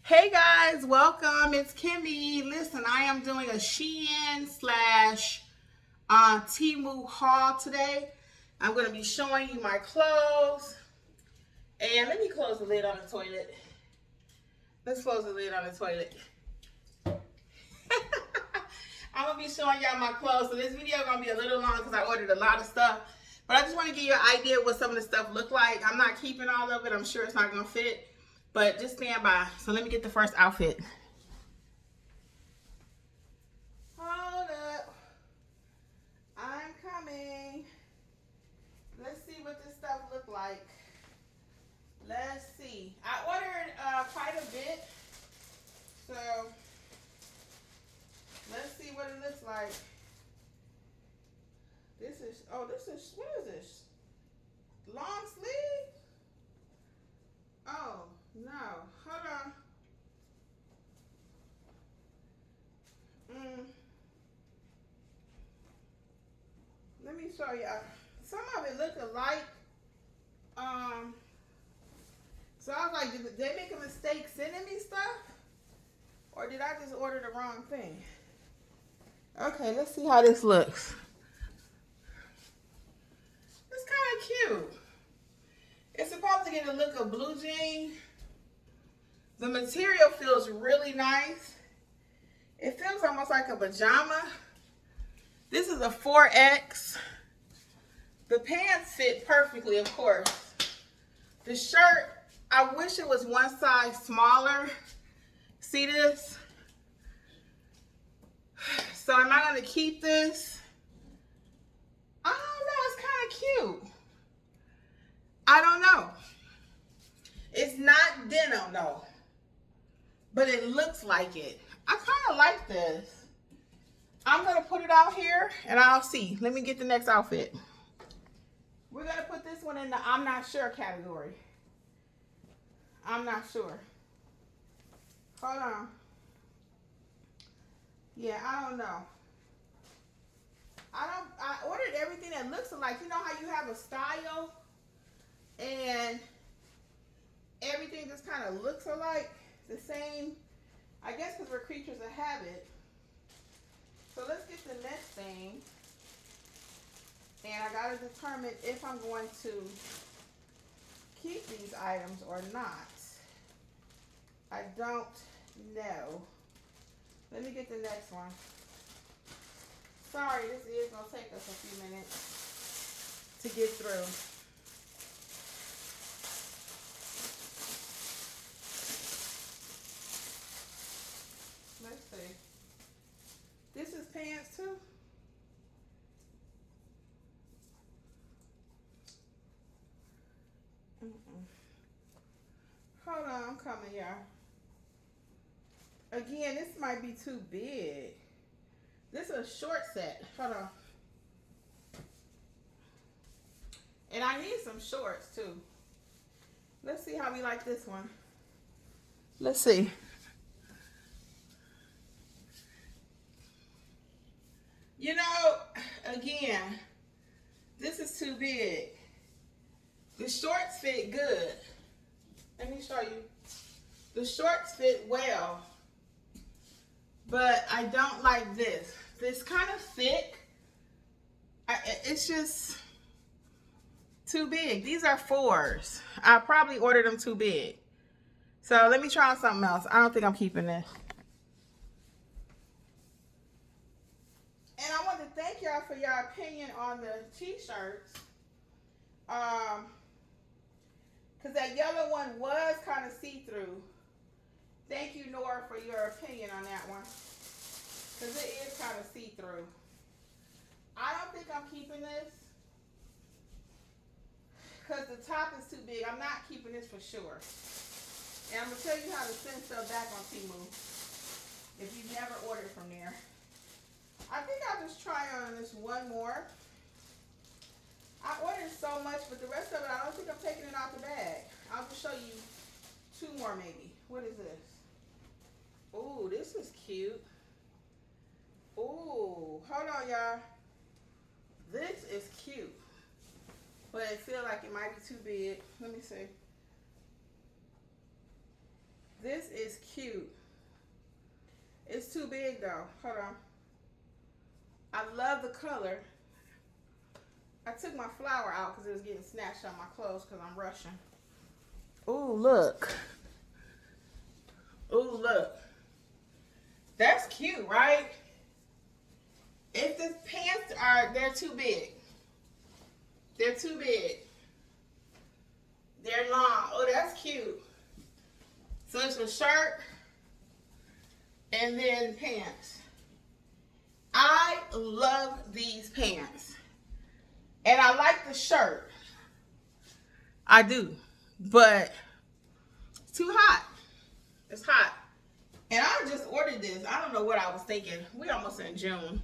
Hey guys, welcome. It's Kimmi. Listen, I am doing a Shein slash Temu haul today. I'm going to be showing you my clothes. And let me close the lid on the toilet. Let's close the lid on the toilet. I'm going to be showing y'all my clothes. So this video is going to be a little long because I ordered a lot of stuff. But I just want to give you an idea of what some of the stuff look like. I'm not keeping all of it. I'm sure it's not going to fit. But just stand by. So let me get the first outfit. Hold up. I'm coming. Let's see what this stuff look like. Let's see. I ordered quite a bit. So let's see what it looks like. What is this? Long sleeve? Oh, no. Hold on. Let me show you. Some of it look alike. So I was like, did they make a mistake sending me stuff? Or did I just order the wrong thing? Okay, let's see how this looks. It's kind of cute. It's supposed to get a look of blue jean. The material feels really nice. It feels almost like a pajama. This is a 4X. The pants fit perfectly, of course. The shirt, I wish it was one size smaller. See this? So am I going to keep this? I don't know. It's kind of cute. I don't know. It's not denim, though. But it looks like it. I kind of like this. I'm going to put it out here and I'll see. Let me get the next outfit. We're going to put this one in the I'm not sure category. I'm not sure. Hold on. Yeah, I don't know. I ordered everything that looks alike. You know how you have a style and everything just kind of looks alike? The same, I guess because we're creatures of habit. So let's get the next thing. And I got to determine if I'm going to keep these items or not. I don't know. Let me get the next one. Sorry, this is going to take us a few minutes to get through. Let's see. This is pants too? Hold on, I'm coming, y'all. Again, this might be too big. This is a short set. Hold on. And I need some shorts too. Let's see how we like this one. Let's see. You know, again, this is too big. The shorts fit good. Let me show you. The shorts fit well. But I don't like this. This kind of thick. It's just too big. These are 4s. I probably ordered them too big. So let me try on something else. I don't think I'm keeping this. And I want to thank y'all for your opinion on the t-shirts. Because that yellow one was kind of see-through. Thank you, Nora, for your opinion on that one. Because it is kind of see-through. I don't think I'm keeping this. Because the top is too big. I'm not keeping this for sure. And I'm going to tell you how to send stuff back on Temu. If you've never ordered from there. I think I'll just try on this one more. I ordered so much, but the rest of it, I don't think I'm taking it out the bag. I'll just show you 2 more maybe. What is this? Ooh, this is cute. Ooh, hold on, y'all. This is cute. But it feels like it might be too big. Let me see. This is cute. It's too big though. Hold on. I love the color. I took my flower out because it was getting snatched on my clothes because I'm rushing. Ooh, look. Ooh, look. That's cute, right? If the pants they're too big. They're too big. They're long. Oh, that's cute. So it's a shirt and then pants. I love these pants. And I like the shirt. I do. But it's too hot. It's hot. And I just ordered this. I don't know what I was thinking. We almost in June.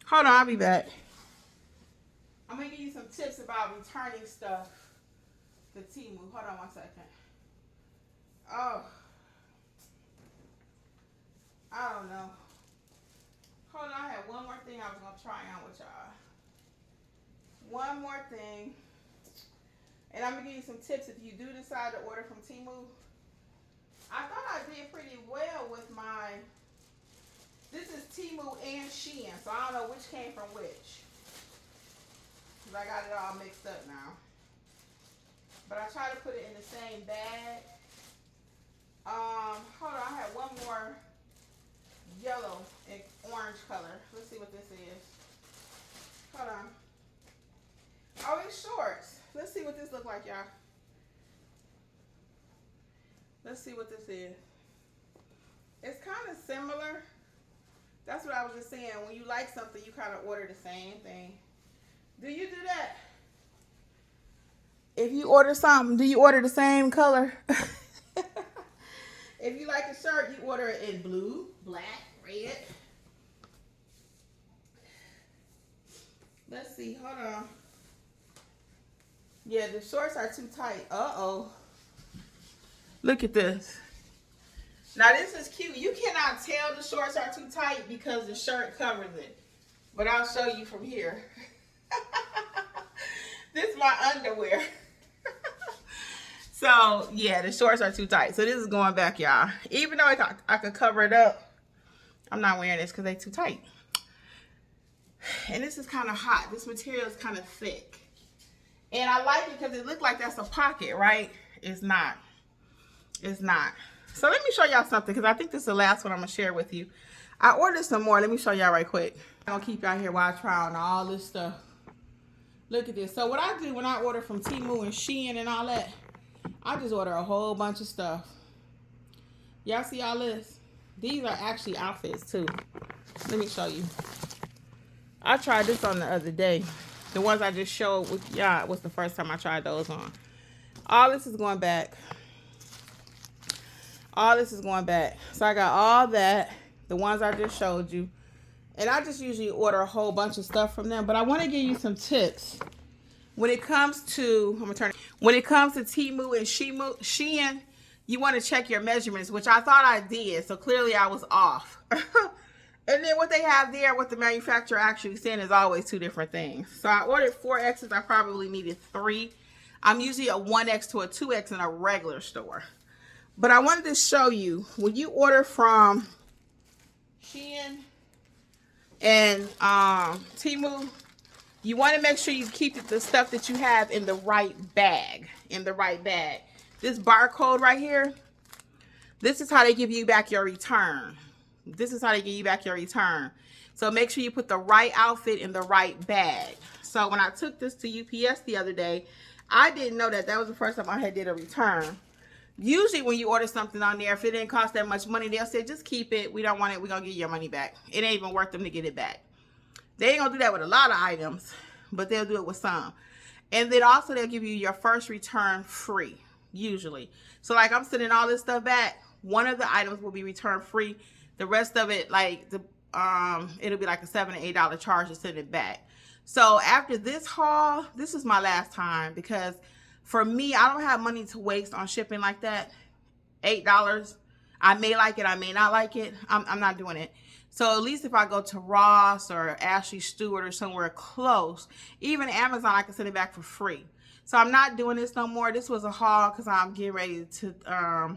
Hold on, I'll be back. I'm going to give you some tips about returning stuff to Temu. Hold on 1 second. Oh. I don't know. Hold on, I had one more thing I was going to try on with y'all. One more thing. And I'm going to give you some tips if you do decide to order from Temu. I thought I did pretty well with my... This is Temu and Shein, so I don't know which came from which. Because I got it all mixed up now. But I try to put it in the same bag. Hold on, I had one more yellow and orange color. Let's see what this is. Hold on. Oh, it's shorts. Let's see what this looks like, y'all. Let's see what this is. It's kind of similar. That's what I was just saying. When you like something, you kind of order the same thing. Do you do that? If you order something, do you order the same color? If you like a shirt, you order it in blue, black, red. Let's see. Hold on. Yeah, the shorts are too tight. Uh-oh. Look at this. Now, this is cute. You cannot tell the shorts are too tight because the shirt covers it. But I'll show you from here. This is my underwear. So, yeah, the shorts are too tight. So, this is going back, y'all. Even though I could cover it up, I'm not wearing this because they're too tight. And this is kind of hot. This material is kind of thick. And I like it because it looks like that's a pocket, right? It's not. It's not. So let me show y'all something because I think this is the last one I'm going to share with you. I ordered some more. Let me show y'all right quick. I'm going to keep y'all here while I try on all this stuff. Look at this. So what I do when I order from Temu and Shein and all that, I just order a whole bunch of stuff. Y'all see all this? These are actually outfits too. Let me show you. I tried this on the other day. The ones I just showed with y'all was the first time I tried those on. All this is going back. All this is going back. So I got all that, the ones I just showed you. And I just usually order a whole bunch of stuff from them. But I want to give you some tips. When it comes to, when it comes to Temu and Shein, you want to check your measurements, which I thought I did. So clearly I was off. And then what they have there, what the manufacturer actually saying is always two different things. So I ordered 4Xs. I probably needed 3. I'm usually a 1X to a 2X in a regular store. But I wanted to show you, when you order from Shein and Temu, you want to make sure you keep the stuff that you have in the right bag. This barcode right here, this is how they give you back your return. So make sure you put the right outfit in the right bag. So when I took this to UPS the other day, I didn't know that was the first time I had did a return. Usually when you order something on there, if it didn't cost that much money, they'll say, just keep it. We don't want it. We're going to give you your money back. It ain't even worth them to get it back. They ain't going to do that with a lot of items, but they'll do it with some. And then also they'll give you your first return free, usually. So like I'm sending all this stuff back. One of the items will be returned free. The rest of it, like it'll be like a $7 or $8 charge to send it back. So after this haul, this is my last time because for me, I don't have money to waste on shipping like that. $8. I may like it, I may not like it. I'm not doing it. So at least if I go to Ross or Ashley Stewart or somewhere close, even Amazon, I can send it back for free. So I'm not doing this no more. This was a haul because I'm getting ready to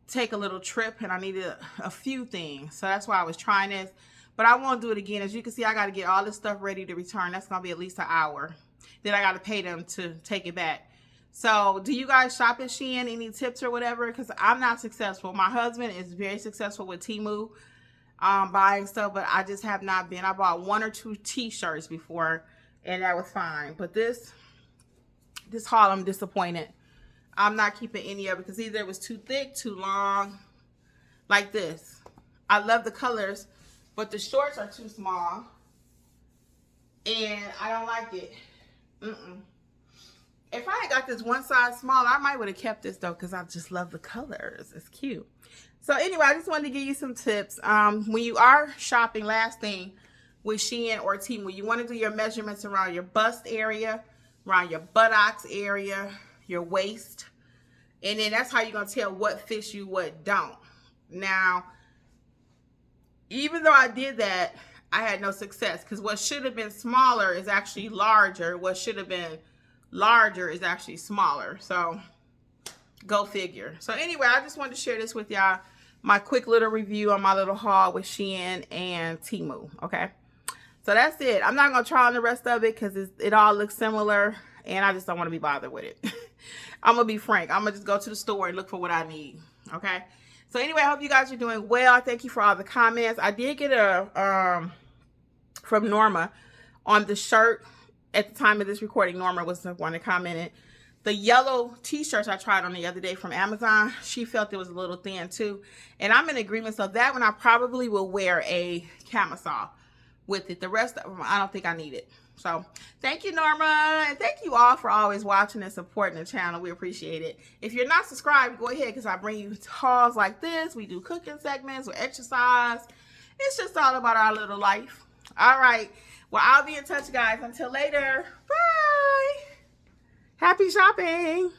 take a little trip and I needed a few things. So that's why I was trying this. But I won't do it again. As you can see, I got to get all this stuff ready to return. That's going to be at least an hour. Then I got to pay them to take it back. So do you guys shop at Shein? Any tips or whatever? Because I'm not successful. My husband is very successful with Temu buying stuff, but I just have not been. I bought 1 or 2 t-shirts before and that was fine. But this haul, I'm disappointed. I'm not keeping any of it because either it was too thick, too long, like this. I love the colors, but the shorts are too small and I don't like it. If I had got this one size smaller, I might would have kept this though because I just love the colors. It's cute. So anyway, I just wanted to give you some tips. When you are shopping, last thing with Shein or Temu, you want to do your measurements around your bust area, around your buttocks area, your waist, and then that's how you're going to tell what fits you, what don't. Now, even though I did that, I had no success because what should have been smaller is actually larger. What should have been larger is actually smaller. So go figure. So anyway, I just wanted to share this with y'all. My quick little review on my little haul with Shein and Temu. Okay. So that's it. I'm not going to try on the rest of it because it all looks similar and I just don't want to be bothered with it. I'm going to be frank. I'm going to just go to the store and look for what I need. Okay. So anyway, I hope you guys are doing well. Thank you for all the comments. I did get a, from Norma on the shirt. At the time of this recording, Norma was the one that commented. The yellow t-shirts I tried on the other day from Amazon, she felt it was a little thin too. And I'm in agreement. So that one I probably will wear a camisole with it. The rest of them, I don't think I need it. So thank you, Norma. And thank you all for always watching and supporting the channel. We appreciate it. If you're not subscribed, go ahead because I bring you hauls like this. We do cooking segments or exercise. It's just all about our little life. All right. Well, I'll be in touch, guys. Until later. Bye. Happy shopping.